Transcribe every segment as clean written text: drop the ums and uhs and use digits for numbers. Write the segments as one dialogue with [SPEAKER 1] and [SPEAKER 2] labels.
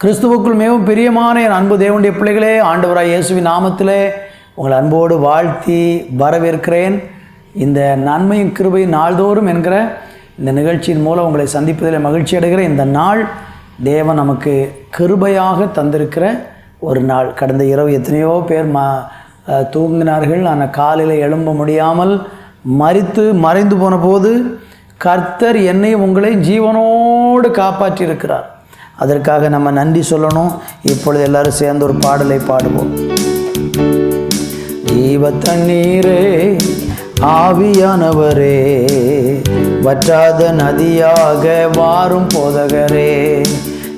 [SPEAKER 1] கிறிஸ்துவுக்குள் மிகவும் பிரியமான என் அன்பு தேவனுடைய பிள்ளைகளே, ஆண்டவராய் இயேசுவின் நாமத்திலே உங்கள் அன்போடு வாழ்த்தி வரவேற்கிறேன். இந்த நன்மையும் கிருபையும் நாள்தோறும் என்கிற இந்த நிகழ்ச்சியின் மூலம் உங்களை சந்திப்பதில் மகிழ்ச்சி அடைகிறேன். இந்த நாள் தேவன் நமக்கு கிருபையாக தந்திருக்கிற ஒரு நாள். கடந்த இரவு எத்தனையோ பேர் தூங்கினார்கள். ஆனால் காலையில் எழும்ப முடியாமல் மறைந்து போன போது கர்த்தர் என்னையும் உங்களை ஜீவனோடு காப்பாற்றியிருக்கிறார். அதற்காக நம்ம நன்றி சொல்லணும். இப்பொழுது எல்லாரும் சேர்ந்து ஒரு பாடலை பாடுவோம். ஜீவ தண்ணீரே, ஆவியானவரே, வற்றாத நதியாக வாரும் போதகரே.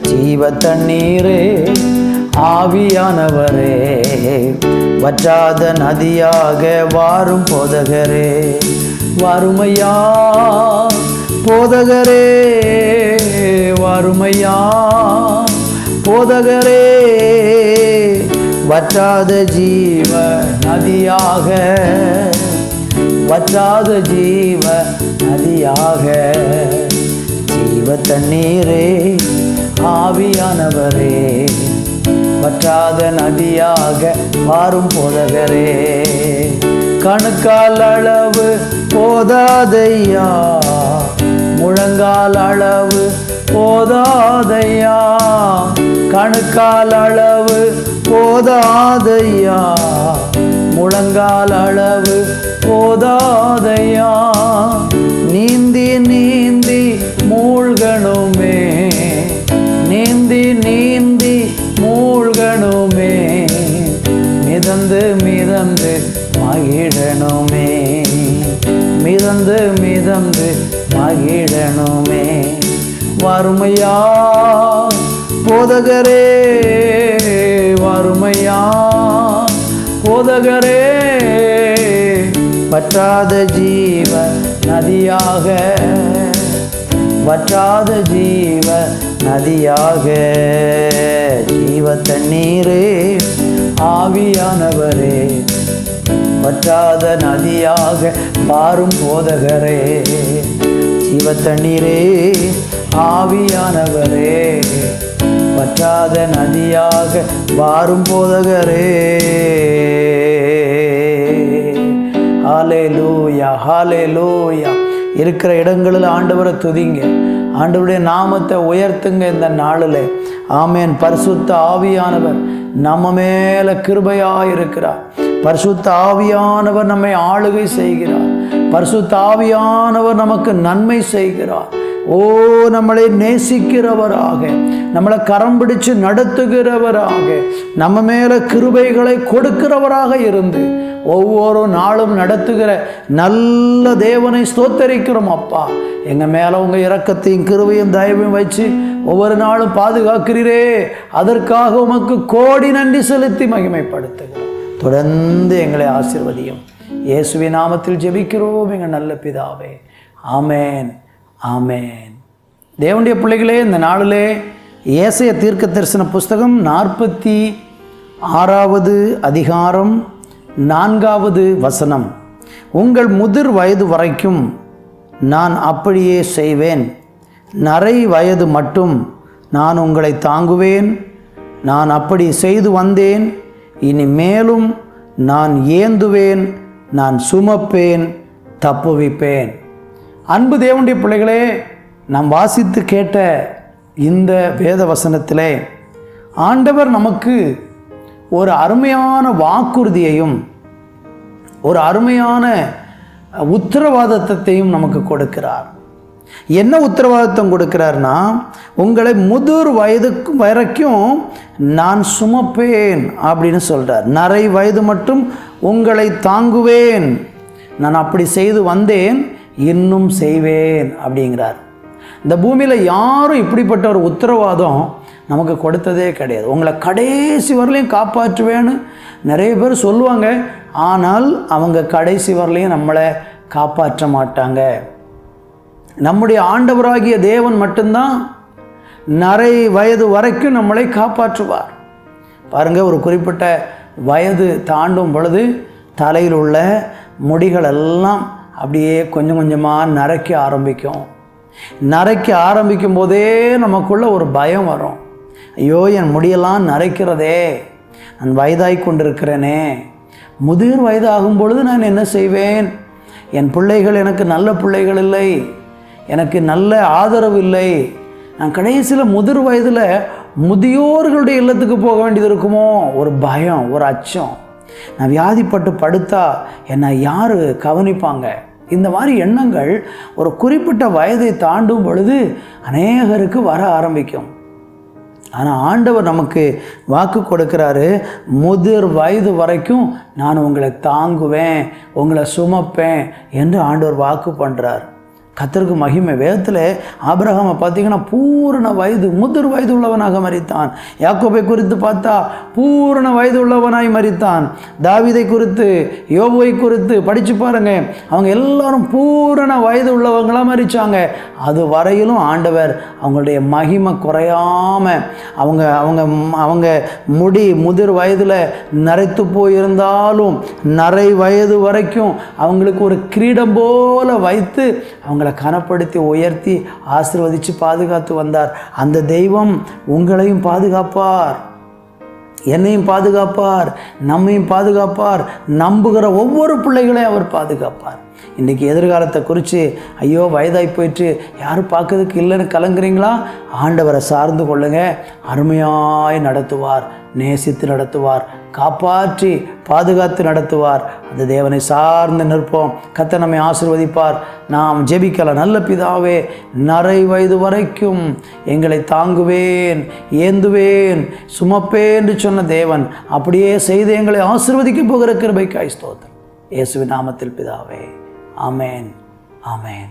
[SPEAKER 1] ஜீவ தண்ணீரே, ஆவியானவரே, வற்றாத நதியாக வாரும் போதகரே. வறுமையா போதகரே, வறுமையா போதகரே, வற்றாத ஜீவ நதியாக, வற்றாத ஜீவ நதியாக. ஜீவ தண்ணீரே, ஆவியானவரே, வற்றாத நதியாக வாரும் போதகரே. கணுக்கால் அளவு போதாதையா, முழங்கால் அளவு போதாதையா, கணுக்கால் அளவு போதாதையா, முழங்கால் அளவு போதாதையா. நீந்தி நீந்தி மூழ்கணுமே, நீந்தி நீந்தி மூழ்கணுமே, மிதந்து மிதந்து மகிழணுமே, மிதந்து மிதந்து மகிழணுமே. வறுமையா போதகரே, வறுமையா போதகரே, வற்றாத ஜீவ நதியாக, வற்றாத ஜீவ நதியாக. ஜீவ தண்ணீரே, ஆவியானவரே, வற்றாத நதியாக வாரும் போதகரே. ஜீவ தண்ணீரே, ஆவியானவரே, வற்றாத நதியாக வாரும் போதகரே. ஹல்லேலூயா, ஹல்லேலூயா. இருக்கிற இடங்களில் ஆண்டவரை துதிங்க, ஆண்டவருடைய நாமத்தை உயர்த்துங்க இந்த நாளில். ஆமேன். பரிசுத்த ஆவியானவர் நம்ம மேலே கிருபையாக இருக்கிறார். பரிசுத்த ஆவியானவர் நம்மை ஆளுகை செய்கிறார். பரிசுத்த ஆவியானவர் நமக்கு நன்மை செய்கிறார். நம்மளை நேசிக்கிறவராக, நம்மளை கரம் பிடிச்சு நடத்துகிறவராக, நம்ம மேலே கிருபைகளை கொடுக்கிறவராக இருந்து ஒவ்வொரு நாளும் நடத்துகிற நல்ல தேவனை ஸ்தோத்தரிக்கிறோம். அப்பா, எங்கள் மேலே உங்கள் இரக்கத்தையும் கிருபையும் தயவையும் வச்சு ஒவ்வொரு நாளும் பாதுகாக்கிறீரே, அதற்காக உமக்கு கோடி நன்றி செலுத்தி மகிமைப்படுத்துகிறோம். தொடர்ந்து எங்களை ஆசீர்வதியும். இயேசுவின் நாமத்தில் ஜெபிக்கிறோம் எங்கள் நல்ல பிதாவே. ஆமேன், ஆமேன். தேவனுடைய பிள்ளைகளே, இந்த நாளிலே ஏசாயா தீர்க்க தரிசன புஸ்தகம் 46வது அதிகாரம் 4வது வசனம். உங்கள் முதிர் வயது வரைக்கும் நான் அப்படியே செய்வேன், நரை வயது மட்டும் நான் உங்களை தாங்குவேன். நான் அப்படி செய்து வந்தேன், இனி மேலும் நான் ஏந்துவேன், நான் சுமப்பேன், தப்புவிப்பேன். அன்பு தேவனுடைய பிள்ளைகளே, நாம் வாசித்து கேட்ட இந்த வேத வசனத்திலே ஆண்டவர் நமக்கு ஒரு அருமையான வாக்குறுதியையும் ஒரு அருமையான உத்தரவாதத்தையும் நமக்கு கொடுக்கிறார். என்ன உத்தரவாதம் கொடுக்கிறார்னா, உங்களை முதிர் வயதுக்கு வரைக்கும் நான் சுமப்பேன் அப்படின்னு சொல்கிறார். நரை வயது மட்டும் உங்களை தாங்குவேன், நான் அப்படி செய்து வந்தேன், இன்னும் செய்வேன் அப்படிங்கிறார். இந்த பூமியில் யாரும் இப்படிப்பட்ட ஒரு உத்தரவாதம் நமக்கு கொடுத்ததே கிடையாது. உங்களை கடைசி வரலையும் காப்பாற்றுவேன்னு நிறைய பேர் சொல்லுவாங்க. ஆனால் அவங்க கடைசி வரலையும் நம்மளை காப்பாற்ற மாட்டாங்க. நம்முடைய ஆண்டவராகிய தேவன் மட்டும்தான் நரை வயது வரைக்கும் நம்மளை காப்பாற்றுவார். பாருங்கள், ஒரு குறிப்பிட்ட வயது தாண்டும் பொழுது தலையில் உள்ள முடிகள் எல்லாம் அப்படியே கொஞ்சம் கொஞ்சமாக நரைக்க ஆரம்பிக்கும். நரைக்க ஆரம்பிக்கும் போதே நமக்குள்ள ஒரு பயம் வரும். ஐயோ என் முடியெல்லாம் நரைக்கிறதே, நான் வயதாய் கொண்டிருக்கிறேனே, முதிர் வயது ஆகும் பொழுது நான் என்ன செய்வேன்? என் பிள்ளைகள் எனக்கு நல்ல பிள்ளைகள் இல்லை, எனக்கு நல்ல ஆதரவு இல்லை, நான் கடைசியில் முதிர் வயதில் முதியோர்களுடைய இல்லத்துக்கு போக வேண்டியது இருக்குமோ, ஒரு பயம், ஒரு அச்சம், நான் வியாதிப்பட்டு படுத்தா என்னை யார் கவனிப்பாங்க? இந்த மாதிரி எண்ணங்கள் ஒரு குறிப்பிட்ட வயதை தாண்டும் பொழுது அநேகருக்கு வர ஆரம்பிக்கும். ஆனால் ஆண்டவர் நமக்கு வாக்கு கொடுக்கிறாரு, முதிர் வயது வரைக்கும் நான் உங்களை தாங்குவேன், உங்களை சுமப்பேன் என்று ஆண்டவர் வாக்கு பண்ணுறார். கர்த்தருக்கு மகிமை. வேதத்தில் ஆபிரகாமை பார்த்தீங்கன்னா பூரண வயது, முதிர் வயது உள்ளவனாக மரித்தான். யாக்கோபை குறித்து பார்த்தா பூரண வயது உள்ளவனாய் மரித்தான். தாவீதை குறித்து, யோபுவை குறித்து படித்து பாருங்க, அவங்க எல்லாரும் பூரண வயது உள்ளவங்களாக மரித்தாங்க. அது வரையிலும் ஆண்டவர் அவங்களுடைய மகிமை குறையாமல், அவங்க அவங்க அவங்க முடி முதிர் வயதில் நரைத்து போயிருந்தாலும் நரை வயது வரைக்கும் அவங்களுக்கு ஒரு கிரீடம் போல வைத்து அவங்கள கனப்படுத்தி உயர்த்தி ஆசீர்வதித்து பாதுகாத்து வந்தார். அந்த தெய்வம் உங்களையும் பாதுகாப்பார், என்னையும் பாதுகாப்பார், நம்மையும் பாதுகாப்பார், நம்புகிற ஒவ்வொரு பிள்ளைகளையும் அவர் பாதுகாப்பார். இன்றைக்கி எதிர்காலத்தை குறித்து ஐயோ வயதாகி போயிட்டு யாரும் பார்க்கறதுக்கு இல்லைன்னு கலங்குறீங்களா? ஆண்டவரை சார்ந்து கொள்ளுங்க. அருமையாய் நடத்துவார், நேசித்து நடத்துவார், காப்பாற்றி பாதுகாத்து நடத்துவார். அந்த தேவனை சார்ந்து நிற்போம். கர்த்தர் நம்மை ஆசீர்வதிப்பார். நாம் ஜெபிக்கலாம். நல்ல பிதாவே, நரை வயது வரைக்கும் எங்களை தாங்குவேன், ஏந்துவேன், சுமப்பேன் என்று சொன்ன தேவன் அப்படியே செய்து எங்களை ஆசீர்வதிக்க போகிற கிருபைக்காய் ஸ்தோத்திரம். இயேசுவின் நாமத்தில் பிதாவே, ஆமேன், ஆமேன்.